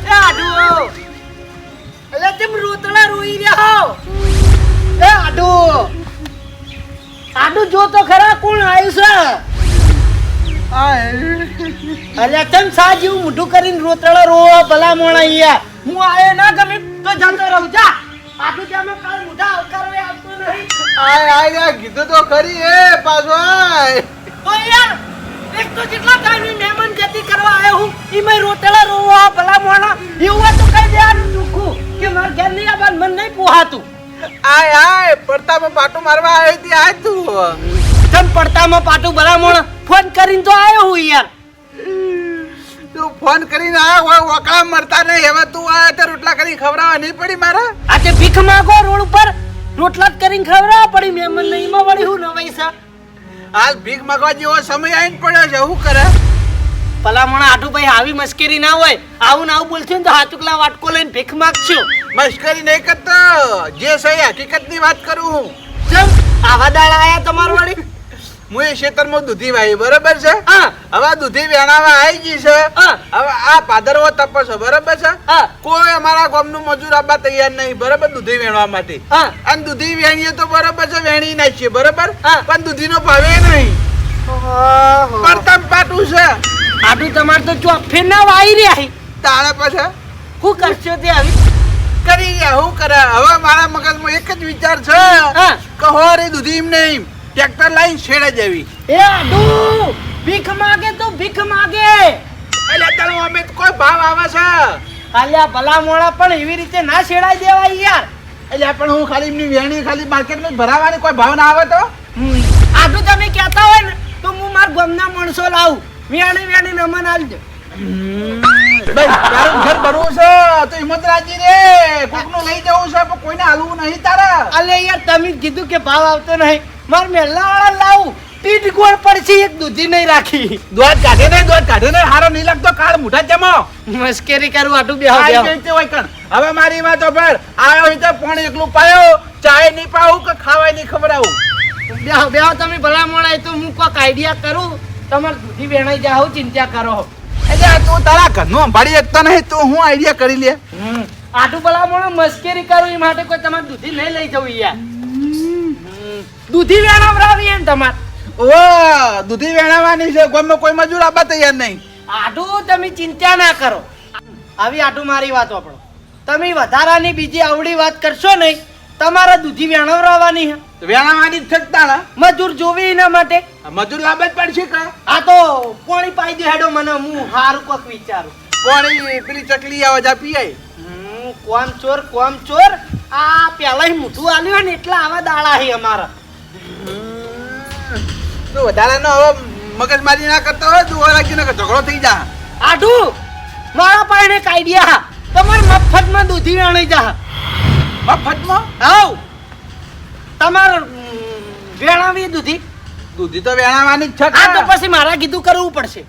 Speaker 4: એ આડુ અલે તેમ રોતડા રોઈ રહ્યા હો એ આડુ જો તો ખરા કોણ આવ્યું છે અલ્યા તમ સા જેવું મોઢું કરીને રોતળો રોવા ભલા મોણા યાર હું આયો ના ગમે તો જતો રહું જા આટલું જામાં કાલ મોઢા આવકારવે આવતો નહીં
Speaker 3: આય કીધું તો ખરી એ પાછો આય.
Speaker 4: તો યાર એક તો જેટલા ટાઈમે મહેમાન ગતિ કરવા આવ્યો હું ઈમાં રોતળા રોવા ભલા મોણા એવું તો કઈ દેવાનું દુખું કે માર ઘર ની આ બાદ મન નહીં પોહાતું
Speaker 3: આય પડતામાં પાટો મારવા આવી હતી આય તું.
Speaker 4: તમ પડતામાં પાટું ભલા મોણા ફોન કરીને તો આવ્યો હું યાર
Speaker 3: તું ફોન કરીને આયો હોય વકળા મરતા નહીં હવે તું આયા તે રોટલા કરી ખવડાવવા નહીં પડી મારા.
Speaker 4: આજે ભીખ માંગો રોડ ઉપર રોટલા જ કરીને ખવડાવવા પડી મહેમાન ને ઈમાં વળી હું નવાઈ સા
Speaker 3: હાલ ભીખ માંગવા જેવો સમય આવીને પડ્યો છે શું કરે.
Speaker 4: ભલામણા આટુ ભાઈ આવી મસ્કરી ના હોય આવું ને આવું બોલશે ને તો હાચુકલા વાટકો લઈને ભીખ માંગશો
Speaker 3: મશ્કરી નહીં કરતો જે સહી હકીકતની વાત કરું હું.
Speaker 4: ચમ આવા દાડા આયા તમાર વાળી
Speaker 3: હું એ ખેતરમાં દૂધી વાવી બરોબર છે.
Speaker 4: હા
Speaker 3: હવે દૂધી વેણાવા આવી ગઈ છે.
Speaker 4: હા.
Speaker 3: હવે આ પાદરવો તપસ બરોબર છે.
Speaker 4: હા.
Speaker 3: કોઈ અમારા ગામનું મજૂર આવવા તૈયાર નહીં બરોબર દૂધી વેણવા માટે.
Speaker 4: હા.
Speaker 3: અને દૂધી વેણીએ તો બરોબર છે વેણી નાખીએ બરોબર
Speaker 4: હા.
Speaker 3: પણ દૂધીનો ભાવે નહીં પડતમ પાટું છે.
Speaker 4: આટુ તમાર તો ચોફે ના વાઈ રહ્યા
Speaker 3: તાણે પછી
Speaker 4: શું કરશો તે આવી
Speaker 3: કરી ગયા શું કરે હવે મારા મગજમાં એક જ વિચાર છે
Speaker 4: હા.
Speaker 3: કે હોરે દૂધી એમ નહીં ટ્રેક્ટર લાઈન છેડે જવી.
Speaker 4: એ આટુ ભીખ માગે તો ભીખ માગે
Speaker 3: એટલે તારો અમે તો કોઈ ભાવ આવે છે
Speaker 4: આલ્યા ભલા મોણા પણ એવી રીતે ના છેડાઈ દેવાય યાર
Speaker 3: એટલે પણ હું ખાલી એમની વેણી ખાલી માર્કેટમાં જ ભરાવાની કોઈ ભાવ ના આવે તો
Speaker 4: આટુ તમે કહેતા હોય ને તો હું માર ગામના માણસો લાવું વેણી નમન આલજો
Speaker 3: ભાઈ તારું ઘર ભરવું છે તો હિંમત રાજી રે કોકનું લઈ જવું છે પણ કોઈને હાલવું નહીં તારા.
Speaker 4: અલે યાર તમે જ કીધું કે ભાવ આવતો નહીં માર મેલા વાળા લાવું તીજ ગોળ પડશે એક દૂધી નહીં રાખી
Speaker 3: દોડ કાઢે ને હારો નહીં લાગતો કાળ મુઠા જમો
Speaker 4: મસ્કરી કરું આટું બેહો
Speaker 3: આ
Speaker 4: બેહો
Speaker 3: રીતે હોય કણ. હવે મારી વાતો પર આયો હોય તો પાણી એકલું પાયો ચાય નહીં પાવું કે ખાવાય નહીં ખવડાવું.
Speaker 4: બેહો બેહો તમે ભલા મોણાય તો હું કોઈક આઈડિયા કરું તમાર દૂધી વેણાઈ જાવ ચિંતા કરો
Speaker 3: એટલે તું તારા ઘરનું સંભાળી શકતો નહીં તું હું આઈડિયા કરી લે.
Speaker 4: આટું ભલા મોણા મસ્કરી કરું એ માટે કોઈ તમારે દૂધી નહીં લઈ જવું યાર દૂધી વેણાવરાવી એમ તમાર
Speaker 3: ઓ દૂધી વેણાવાની છે કોઈમાં કોઈ મજૂર આવવા તૈયાર નહીં.
Speaker 4: આટું તમે ચિંતા ના કરો આવી આટું મારી વાત વાપરો તમે વધારાની બીજી આવડી વાત કરશો નહીં તમારા દૂધી વેણાવરાવાની હે
Speaker 3: વેણાવાની જ થકતા ને
Speaker 4: મજૂર જોવી એના માટે
Speaker 3: મજૂર લાભ જ પડશે કે
Speaker 4: આ તો કોણી પાઈ દે હેડો મને હું હારું કોક વિચારું
Speaker 3: પાણી પેલી ચકલી આવે જા પીઆઈ.
Speaker 4: કોમ ચોર આ પેલા મોઢું આલ્યું ને એટલા આવા દાડા હે અમારા
Speaker 3: તું વધારાનો હવે મગજમારી ના કરતો હોય તું રાખીને ઝઘડો થઈ જા.
Speaker 4: આઠું મારા પાસે એક આઈડિયા તમારે મફતમાં દૂધી વેણાઈ જા
Speaker 3: મફતમાં
Speaker 4: આવ તમાર વેણાવી દૂધી
Speaker 3: દૂધી તો વેણાવાની જ છે
Speaker 4: આ તો
Speaker 3: કે?
Speaker 4: પછી મારા કીધું કરવું પડશે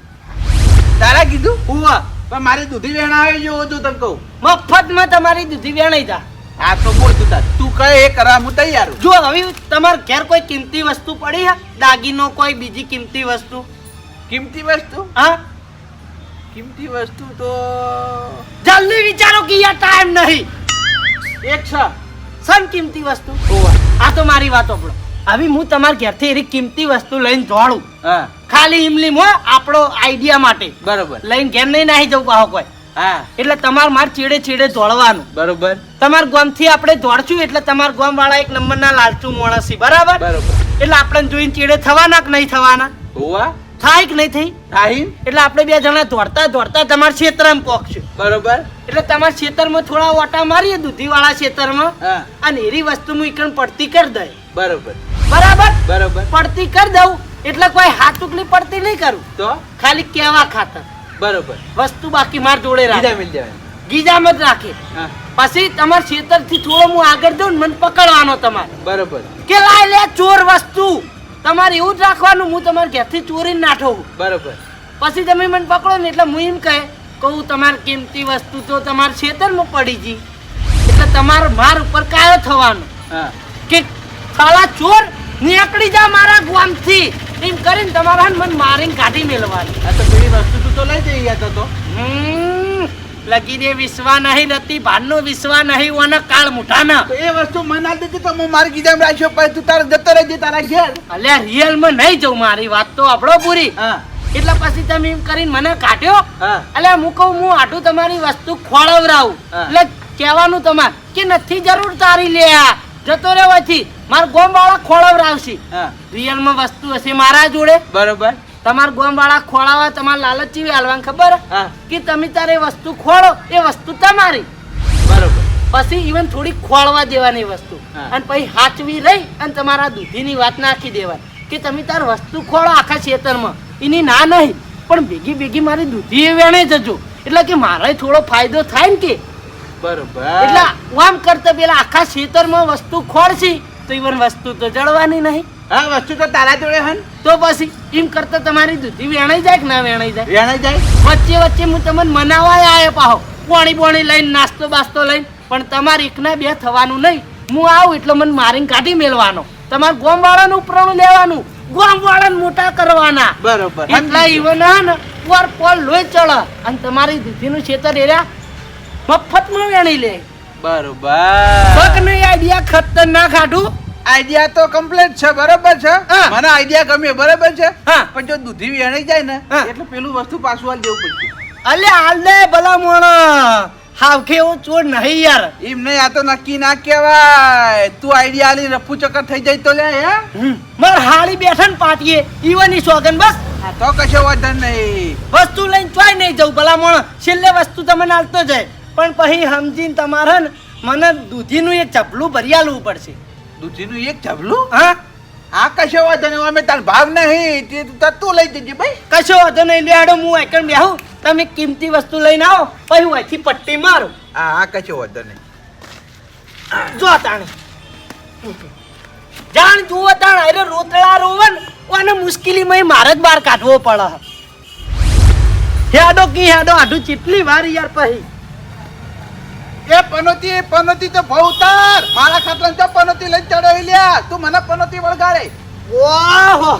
Speaker 3: તારા કીધું
Speaker 4: હુવા
Speaker 3: પણ મારી દૂધી વેણાવે જેવું હતું તને કહું.
Speaker 4: મફતમાં તમારી દૂધી વેણાઈ જા
Speaker 3: આ તો બોલ તું તાર તું કહે એ કરવા હું તૈયાર છું.
Speaker 4: જો હવે તમારા ઘેર કોઈ કિંમતી વસ્તુ પડી હે દાગીનો કોઈ બીજી કિંમતી વસ્તુ
Speaker 3: કિંમતી વસ્તુ
Speaker 4: હા
Speaker 3: કિંમતી વસ્તુ તો
Speaker 4: જલ્દી વિચારો કે યાર ટાઈમ નહીં
Speaker 3: એક છે.
Speaker 4: સન કિંમતી વસ્તુ
Speaker 3: ઓવા.
Speaker 4: આ તો મારી વાત આપણો હવે હું તમારા ઘેરથી એવી કિંમતી વસ્તુ લઈને દોડું
Speaker 3: હા
Speaker 4: ખાલી ઇમલી મો આપણો આઈડિયા માટે
Speaker 3: બરોબર.
Speaker 4: લઈને ઘેર નહીં નાહી જવું પાહો કોઈ
Speaker 3: હા
Speaker 4: એટલે તમારે માર ચેડે દોડવાનું
Speaker 3: બરોબર
Speaker 4: તમારા ગામથી આપણે દોડશું એટલે તમારા ગામ વાળા એક નંબરના લાલચુ માણસ છે બરાબર
Speaker 3: બરોબર.
Speaker 4: એટલે આપણે જોઈને ચેડે થવાના કે નહીં થવાના
Speaker 3: ઓવા
Speaker 4: થાય કે નહીં થઈ
Speaker 3: આહીન
Speaker 4: એટલે આપણે બે જણા દોડતા તમારા ક્ષેત્રમાં પહોંચશું
Speaker 3: બરોબર.
Speaker 4: એટલે તમારા ક્ષેત્રમાં થોડા ઓટા મારીએ દૂધીવાળા ક્ષેત્રમાં
Speaker 3: હા
Speaker 4: અને એરી વસ્તુ હું ઈકણ પડતી કરી દઈ
Speaker 3: બરોબર
Speaker 4: બરાબર
Speaker 3: બરોબર.
Speaker 4: પડતી કરી દઉં એટલે કોઈ હાથ ઉકલી પડતી નહીં કરું
Speaker 3: તો
Speaker 4: ખાલી કેવા ખાતર
Speaker 3: બરોબર.
Speaker 4: વસ્તુ બાકી માર જોડે
Speaker 3: બીજા
Speaker 4: રાખે
Speaker 3: મિલ જવાય.
Speaker 4: ગીજામાં જ રાખે
Speaker 3: હા
Speaker 4: પછી તમારા ક્ષેત્રથી થોડો હું આગળ દઉં ને મને પકડવાનો તમારે
Speaker 3: બરોબર
Speaker 4: કે લાય લે ચોર વસ્તુ તમારે એવું જ રાખવાનું હું તમારા ઘેરથી ચોરીને નાઠું
Speaker 3: બરોબર.
Speaker 4: પછી તમે મને પકડો ને એટલે હું એમ કહું તમારી કિંમતી વસ્તુ તો તમારા ક્ષેત્રમાં પડી ગઈ એટલે તમારે માર ઉપર કાયો થવાનો
Speaker 3: હા
Speaker 4: કે સાલા ચોર નીકળી જા મારા ગામથી એમ કરીને તમારા મને મારીને કાઢી મેળવાની
Speaker 3: આ તો પેલી વસ્તુ તું તો લઈ જઈ ગયા તો
Speaker 4: લગીને વિશ્વા નહીં રતી ભાનનો વિશ્વા નહીં ઓના કાળ મુઠાના
Speaker 3: તો એ વસ્તુ મને ના દીધી તો હું મારી ગીજામાં રાખ્યો પછી તું તારે જતો રહેજે તારા ઘેર.
Speaker 4: અલ્યા રિયલ માં નહીં જવું મારી વાત તો આપણો પૂરી
Speaker 3: હા
Speaker 4: એટલે પછી તમે એમ કરીને મને કાઢ્યો
Speaker 3: હા.
Speaker 4: એટલે હું કહું હું આટું તમારી વસ્તુ ખોળવરાવું
Speaker 3: હા.
Speaker 4: એટલે કહેવાનું તમારે કે નથી જરૂર તારી લે આ જતો રહેવાથી મારા ગોમ વાળા ખોળવરાવશે
Speaker 3: હા
Speaker 4: રિયલમાં વસ્તુ હશે મારા જોડે
Speaker 3: બરોબર
Speaker 4: તમારા ગોમ વાળા ખોળાવા તમારા લાલચ ચીવી હાલવાનું ખબર
Speaker 3: હા
Speaker 4: કે તમે તારે વસ્તુ ખોળો એ વસ્તુ તમારી
Speaker 3: બરોબર
Speaker 4: પછી ઇવન થોડી ખોળવા દેવાની વસ્તુ
Speaker 3: હા.
Speaker 4: અને પછી હાચવી રહી અને તમારા દૂધીની વાત નાખી દેવાની કે તમે તાર વસ્તુ ખોળો આખા ખેતરમાં એની ના નહીં પણ ભેગી ભેગી મારી દૂધી એ વેણે જજો એટલે કે મારે થોડો ફાયદો થાય ને કે
Speaker 3: બરોબર
Speaker 4: એટલે આમ કરતા પેલા આખા ખેતરમાં વસ્તુ ખોળશી તો ઇવન વસ્તુ તો જળવાની નહીં
Speaker 3: હા વસ્તુ તો તારા જોડે હન
Speaker 4: તો પછી એમ કરતા તમારી દૂધી વેણાઈ જાય કે ના વેણાઈ જાય
Speaker 3: વેણાઈ જાય
Speaker 4: વચ્ચે વચ્ચે હું તમને મનાવાય આયો પાહો પોણી પોણી લઈને નાસ્તો બાસ્તો લઈને પણ તમારે એકના બે થવાનું નહીં હું આવું એટલે મને મારીને કાઢી મેળવાનો તમારે ગોમ વાળાનું ઉપરાણું લેવાનું ગોમ વાળાને મોટા કરવાના
Speaker 3: બરોબર
Speaker 4: એટલા ઈવન હા ને પર પોલ લોહી ચડ અને તમારી દૂધીનું ખેતર એર્યા મફતમાં વેણી લે
Speaker 3: બરોબર
Speaker 4: પગ નહીં આઈડિયા ખતરનાક આઢું
Speaker 3: આઈડિયા તો કમ્પ્લીટ છે બરોબર છે
Speaker 4: હા.
Speaker 3: મને આઈડિયા ગમે બરોબર છે
Speaker 4: હા.
Speaker 3: પણ જો દૂધી વેણાઈ જાય ને
Speaker 4: હા.
Speaker 3: એટલે પેલું વસ્તુ પાછું હાલ દેવું પડશે
Speaker 4: અલે હાલ દે ભલા મોણ હાવ કે એવો ચોર નહીં યાર
Speaker 3: એમ નહીં આ તો નક્કી ના કહેવાય તું આઈડિયા આલી રફુ ચક્કર થઈ જાય તો લે હે
Speaker 4: માર હાળી બેઠા ને પાટીએ ઈવાની સોગન બસ
Speaker 3: હા, તો કશો વાંધો નહીં
Speaker 4: વસ્તુ લઈને ચોય નહીં જવું ભલા મોણ છેલ્લે વસ્તુ તમને આલતો જાય પણ પછી સમજીને તમારે ને મને દૂધીનું એક ચપલું ભરી આલવું પડશે
Speaker 3: દૂધીનું એક ઝબલું
Speaker 4: હા
Speaker 3: આ કશો વાંધો નહીં અમે તાર ભાવ નહીં તે તો તું લઈ જજે ભાઈ
Speaker 4: કશો વાંધો નહીં લેડો હું એકણ બેહું તમે કિંમતી વસ્તુ લઈને આવો પછી હું અહીંથી પટ્ટી મારું
Speaker 3: આ કશો વાંધો નહીં
Speaker 4: જો તાણે જાણ જુઓ તાણ અરે રોતડા રોવન અને મુશ્કેલીમાં મારે જ બહાર કાઢવો પડે હેડો કી હેડો આઢું કેટલી વાર યાર પછી
Speaker 3: એ પનોતી તો બહુ ઉતાર મારા ખાતર તો પનોતી લઈ ચડાવી લ્યા તું મને પનોતી વળગાડે
Speaker 4: ઓહો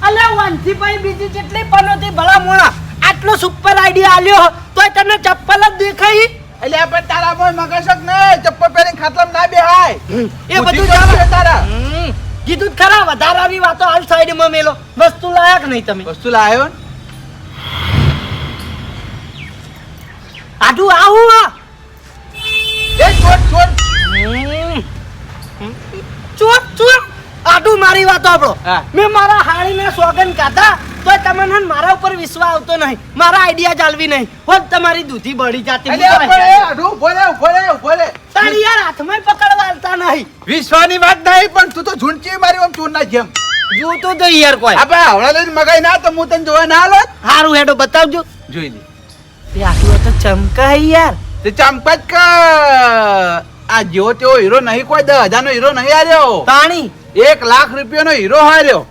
Speaker 4: અલે વંથી ભાઈ બીજી કેટલી પનોતી ભલા મોણા આટલો સુપર આઈડિયા આલ્યો તોય તને ચપ્પલ જ દેખાઈ
Speaker 3: એટલે આપણે તારા મોય મગજ જ નહીં ચપ્પલ પહેરીને ખાટલામાં ના બેહાય
Speaker 4: એ બધું
Speaker 3: બુદ્ધિ તો છે તારા
Speaker 4: કીધું જ ખરા વધારાની વાતો હાલ સાઈડમાં મેલો વસ્તુ લાયક નહીં તમે
Speaker 3: વસ્તુ લાયો
Speaker 4: આટું આવું
Speaker 3: એ છોડ છોડ
Speaker 4: ચોર ચોર આટું મારી વાતો આપણો
Speaker 3: હા.
Speaker 4: મેં મારા હાળીને સોગન કાઢા તો તમને મારા ઉપર વિશ્વાસ આવતો નહીં મારા આઈડિયા ચાલવી નહીં હોત તમારી દૂધી બળી જાતી
Speaker 3: એટલે આપણે આઢું ઉભો રે
Speaker 4: તારી યાર હાથમાં પકડવા આલતા નહીં
Speaker 3: વિશ્વાની વાત નહીં પણ તું તો ઝૂંચી મારી આમ ચોરના જેમ
Speaker 4: જોતો તો યાર કોઈ
Speaker 3: આપણે હવળા લઈને મગાઈ ના તો હું તને જોવા ના આલોત
Speaker 4: હારું હેડો બતાવજો
Speaker 3: જોઈ લે
Speaker 4: તે આટલું તો ચમકાય યાર
Speaker 3: તે ચંપત ક આ જેવો તેવો હીરો નહીં કોઈ 10,000 નો હીરો નહીં હાર્યો
Speaker 4: તાણી
Speaker 3: 1 લાખ રૂપિયાનો હીરો હાર્યો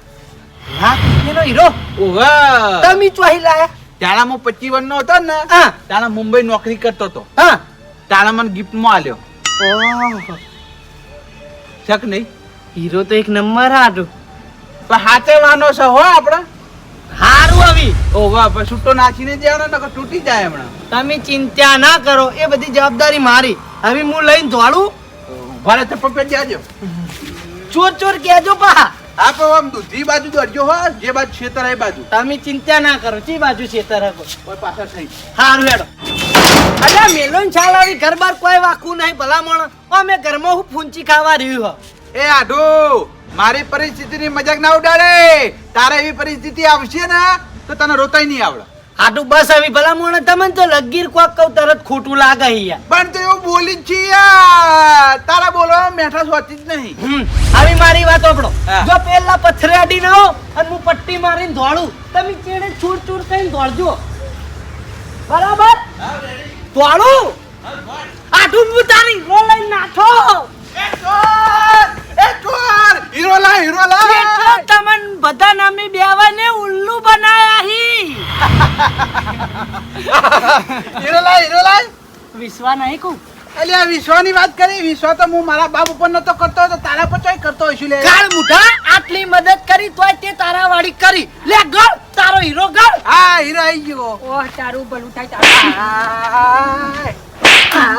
Speaker 4: લાખ રૂપિયાનો હીરો
Speaker 3: ઓહા
Speaker 4: તમે ચોહી લાયા
Speaker 3: તારા હું 25 નો હતો ને
Speaker 4: હા
Speaker 3: તારા મુંબઈ નોકરી કરતો હતો
Speaker 4: હા
Speaker 3: તારા મને ગિફ્ટ માં આલ્યો
Speaker 4: ઓહો
Speaker 3: શક નહીં
Speaker 4: હીરો તો એક નંબર આટું
Speaker 3: પણ હાથેવાનો છે હો આપણે
Speaker 4: હારું આવી
Speaker 3: ઓહા પણ છૂટો નાખીને દેવાનો નકર તૂટી જાય હમણાં
Speaker 4: તમે ચિંતા ના કરો એ બધી જવાબદારી મારી હવે હું લઈને દોડું
Speaker 3: ભલે ચપ્પલ પહેરી જાજો
Speaker 4: ચોર ચોર કહેજો પા
Speaker 3: આપણે આમ દૂધી બાજુ દોડજો હો જે બાજુ ખેતર એ બાજુ
Speaker 4: તમે ચિંતા ના કરો ચી બાજુ છે તરફ
Speaker 3: કોઈ પાછળ થઈ
Speaker 4: હારું હેડો અલ્યા મેલોન છાલ આવી ઘર બાર કોઈ વાકું નહીં ભલામણ અમે ઘરમાં હું ફૂંચી ખાવા રહ્યું હો
Speaker 3: એ આઢુ મારી પરિસ્થિતિની મજાક ના ઉડાડે તારે એવી પરિસ્થિતિ આવશે ને તો તને રોતાય નહીં આવડે
Speaker 4: આટું બસ આવી ભલામણ તમને તો લગીર કોક કહું તરત ખોટું લાગે યાર
Speaker 3: પણ તો એવું બોલી જ છે યાર તારા બોલવા મેઠાશ હોતી જ નહીં
Speaker 4: આવી મારી વાત આપણો
Speaker 3: હા.
Speaker 4: જો પેલા પથ્થરે અડી ના હો અને હું પટ્ટી મારીને દોડું તમે ચેડે ચૂર ચૂર થઈને દોડજો બરાબર દોડું આટું ઉતારી રો લઈને નાખો
Speaker 3: એ ચોર હીરો લા
Speaker 4: એટલો તમન બધા નામે બેવાને ઉલ્લુ બનાયા હી
Speaker 3: હીરો લા
Speaker 4: વિશ્વા નહીં કુ
Speaker 3: અલ્યા વિશ્વાની વાત કરી વિશ્વ તો હું મારા બાપ ઉપર નતો કરતો તો તારા પર ચોય કરતો હશું લે
Speaker 4: કાળ મુઠા આટલી મદદ કરી તોય તે તારા વાળી કરી લે ગળ તારો હીરો ગળ
Speaker 3: હા હીરો આવી ગયો
Speaker 1: ઓહ તારું ભલું થાય તારું.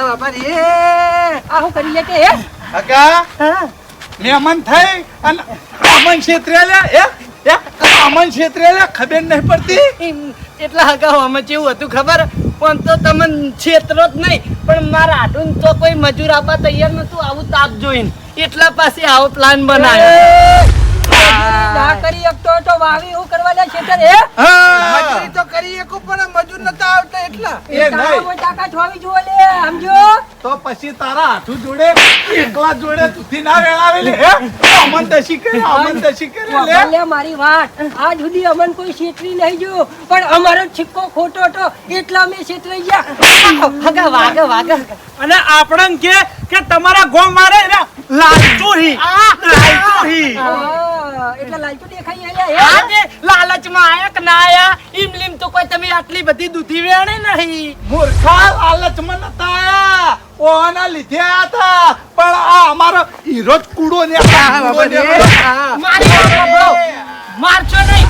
Speaker 3: બાપા રે
Speaker 1: આ હું કરી લે કે હે
Speaker 3: અગા મહેમાન થઈ અને અમન ક્ષેત્રે લે એ
Speaker 5: અમન ક્ષેત્રે ખબર નહીં પડતી.
Speaker 4: એટલા હગાઓ અમે કેવું હતું ખબર પણ તો તમને ક્ષેત્ર જ નહીં પણ મારા આટું તો કોઈ મજૂર આપવા તૈયાર નતું આવું તાપ જોઈને એટલા પાસે આવો પ્લાન બનાવ્યો.
Speaker 1: ના કરી શકતો તો વાવી હું કરવા લે ખેતર હે
Speaker 3: મજૂરી તો કરી એકું પણ મજૂર નતા આવતા એટલા.
Speaker 5: એ નહીં
Speaker 1: કોઈ તાકાત હોવી જોઈએ લે સમજો
Speaker 5: તો પછી તારા હાથું જોડે એકલા જોડે તુથી ના વેળાવે લે. અમન દશી કરે લે.
Speaker 1: લે મારી વાત આજ સુધી અમન કોઈ છેતરી નહીં જો પણ અમારો સિક્કો ખોટો હતો એટલા અમે છેતરાઈ ગયા.
Speaker 4: હગા વાગ
Speaker 6: અને આપણને કે તમારા ગોમ મારે ને લાલચુહી લાલચુહી
Speaker 1: એટલે લાલચુ દેખાઈ આલ્યા હે
Speaker 4: આજે લાલચમાં આયા કે ના આયા ઇમલીમ તો કોઈ તમે આટલી બધી દૂધી વેણે નહીં.
Speaker 5: મૂર્ખા લાલચમાં નતા આયા. ઓના લીધે આયા હતા પણ આ અમારો હીરો જ કૂડો ને
Speaker 4: મારી વાત સાંભળો. મારશો નહીં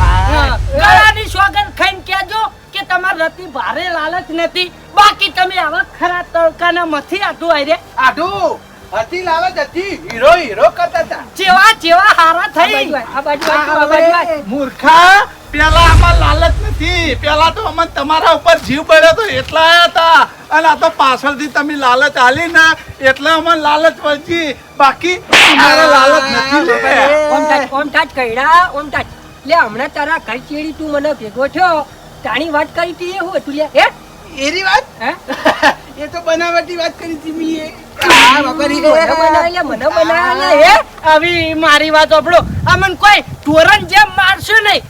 Speaker 4: ગળાની સોગંદ ખાઈને કહેજો કે તમાર રતી ભારે લાલચ નથી બાકી તમે આવા ખરા તડકાના મથી આટું આઈ રે
Speaker 3: આઢું હતી લાલચ હતી હીરો કરતા હતા.
Speaker 4: જેવા હારા થઈ
Speaker 1: આ બાજુ
Speaker 5: મૂર્ખા પેલા આમાં લાલચ નથી. પેલા તો અમને તમારા ઉપર જીવ પડ્યો તો એટલા આયા હતા અને આ તો પાછળથી તમે લાલચ આલી ના એટલે અમને લાલચ વળગી બાકી તમારે લાલચ નથી લે.
Speaker 1: ઓમ ટાચ કઈડા ઓમ ટાચ લે હમણાં તારા ઘર ચેડી તું મને ભેગો થયો તાણી વાત કરી હતી એ હું હતું લે હે
Speaker 3: એરી વાત
Speaker 1: હે
Speaker 3: એ તો બનાવટી વાત કરી હતી મીએ.
Speaker 1: મને બનાવ્યા હે
Speaker 4: આવી મારી વાત સાંભળો અમન કોઈ ટોરન જેમ મારશો નહીં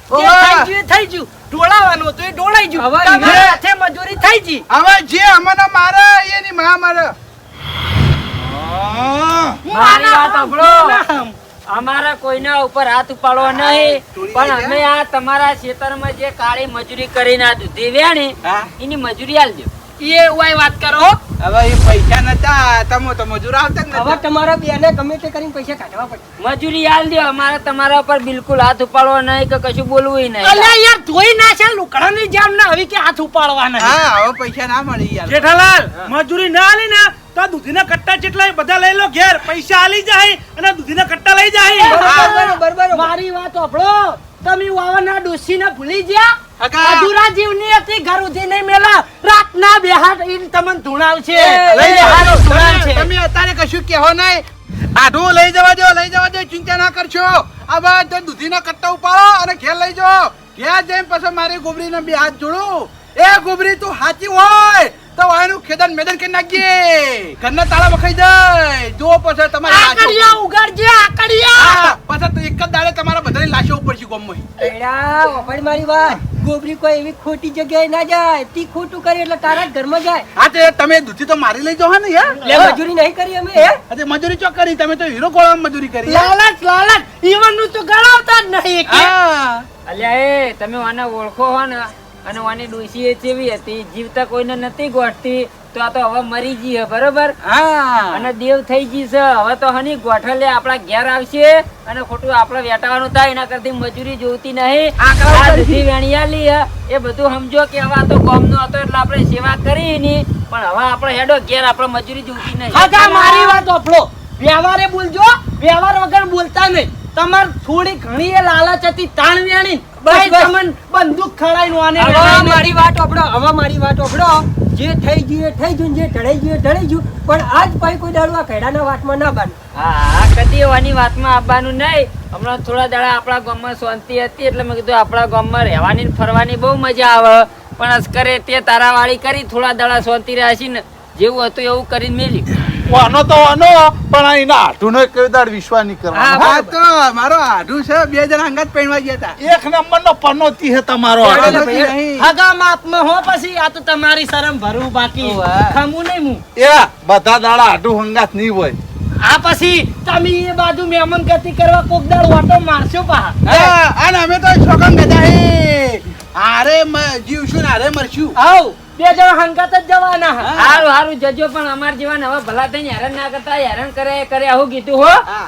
Speaker 4: જે થઈ ગયું ડોળાવાનું તો એ ડોળાઈ ગયું
Speaker 1: હવે
Speaker 4: તમારા હાથે મજૂરી થઈ ગઈ.
Speaker 3: હવે જે અમને મારે એની માં મારે.
Speaker 2: મારી વાત સાંભળો. અમારા કોઈના ઉપર હાથ ઉપાડવો નહીં પણ અમે આ તમારા ખેતરમાં જે કાળી મજૂરી કરીને આ દૂધી વેણી એની મજૂરી આલજો.
Speaker 4: એ ઓય વાત કરો
Speaker 3: હવે એ પૈસા નતા તમે તો મજૂર આવતા જ
Speaker 1: હવે
Speaker 3: નતા.
Speaker 1: તમારા બેને ગમે તે કરીને પૈસા કાઢવા પડશે
Speaker 2: મજૂરી આલજો. અમારે તમારા ઉપર બિલકુલ હાથ ઉપાડવો નહીં કે કશું બોલવું નહીં.
Speaker 4: અલ્યા યાર ધોઈ નાખ્યા લુકડાની જામ ના હવે કે હાથ ઉપાડવા નહીં.
Speaker 3: હા હવે પૈસા ના મળી યાર.
Speaker 6: જેઠાલાલ મજૂરી ના આલી ને તો દૂધીના કટ્ટા જેટલા બધા લઈ લો ઘેર પૈસા આલી જાય અને દૂધીના કટ્ટા લઈ જાય.
Speaker 1: બરોબર
Speaker 4: મારી વાત સાંભળો તમે વાવાના ડોસીને ભૂલી ગયા
Speaker 3: હગા.
Speaker 4: અધૂરા જીવની હતી ઘર ઉધી નહીં મેલા રાતના બેહાટ ઈન તમને ધૂણાવશે
Speaker 3: લઈ
Speaker 4: બેહાટ ધૂણાવશે.
Speaker 3: તમે અત્યારે કશું કહેવો નહીં. આઢું લઈ જવા દો ચિંતા ના કરશો. આ બધા દૂધીના કટ્ટા ઉપાડો અને ઘેર લઈ જાઓ. ઘેર જઈને પછી મારી ગોબરીને બે હાથ જોડું. એ ગોબરી તું સાચી હોય તો એનું ખેદન મેદન કરી નાખજે. ઘરના તાળા વખાઈ જાય જો પછી તમારે
Speaker 4: આકડિયા ઉગાડજે આકડિયા.
Speaker 3: પછી તો એક જ દાડે તમારા બધાની લાશો ઉપર છે ગામમાં.
Speaker 1: કઈડા વફાડ મારી વાત ગોબરી કોઈ એવી ખોટી જગ્યાએ ના જાય તી ખોટું કરે એટલે તારા જ ઘરમાં જાય
Speaker 3: હા તે તમે દૂધી તો મારી લઈ જાઓ ને યાર.
Speaker 1: લે મજૂરી નહીં કરી અમે હે
Speaker 3: અરે મજૂરી ચો કરી તમે તો હીરો ગોળામાં મજૂરી કરી.
Speaker 4: લાલચ લાલચ ઈવનનું તો ગણાવતા જ નહીં કે
Speaker 3: હા
Speaker 2: અલ્યા એ તમે આને ઓળખો હો ને અને આની ડોશી એ કેવી હતી જીવતા કોઈને નથી ગોઠતી તો આ તો હવે મરી ગઈ હે બરોબર
Speaker 3: હા
Speaker 2: અને દેવ થઈ ગઈ છે હવે તો હની ગોઠલે આપણા ઘેર આવશે અને ખોટું આપણે વેટાવાનું થાય એના કરતી મજૂરી જોતી નહીં. આ દૂધી વેણિયાલી હે એ બધું સમજો કે હવે આ તો ગામનો હતો એટલે આપણે સેવા કરી ની પણ હવે આપણે હેડો ઘેર આપણે મજૂરી જોતી નહીં.
Speaker 4: હગા મારી વાત સાંભળો વ્યવહારે બોલજો વ્યવહાર વગર બોલતા નહીં. તમાર થોડી ઘણી એ લાલચ હતી તાણ વેણી બસ તમને બંદૂક ખડાઈને આને
Speaker 1: હવે મારી વાત ઓપડો હવે મારી વાત ઓપડો જે થઈ ગયું એ થઈ ગયું જે ઢળાઈ ગયું એ ઢળાઈ ગયું પણ આજ ભાઈ કોઈ દાડવા કૈડાના વાતમાં ના બાંધ.
Speaker 2: હા કદી એવાની વાતમાં આવવાનું નહીં. હમણાં થોડા દાડા આપણા ગામમાં શાંતિ હતી એટલે મેં કીધું આપણા ગામમાં રહેવાની ને ફરવાની બહુ મજા આવે પણ અસ્કરે તે તારાવાળી કરી થોડા દાડા શાંતિ રહેશે ને જેવું હતું એવું કરીને મેલી.
Speaker 5: વાનો તો વાનો પણ એના હાથુનો કઈ દાડ વિશ્વાસ નહીં કરવાનો.
Speaker 3: હા તો મારો આઢું છે બે જણા અંગાત પહેરવા ગયા હતા.
Speaker 5: એક નંબરનો પનોતી છે તમારો હાથુનો.
Speaker 3: નહીં.
Speaker 4: હગા માપમાં હો પછી આ તો તમારી શરમ ભરવું બાકી ખમું નહીં હું
Speaker 5: એ બધા દાડા હાથું હંગાત નહીં હોય.
Speaker 4: આ પછી તમે એ બાજુ મહેમાન ગતિ કરવા કોક દાડ વાટો મારશો પા
Speaker 3: હા અને અમે તો શોખન ગધા હે. હારે જીવશું ને હારે મરશું.
Speaker 4: આવ બે જણા હંગાત જ જવાના હા.
Speaker 2: હારું હારું જજો પણ અમાર જેવા હવે ભલા થઈને હેરાન ના કરતા હેરાન કરે આવું કીધું હો.
Speaker 3: હા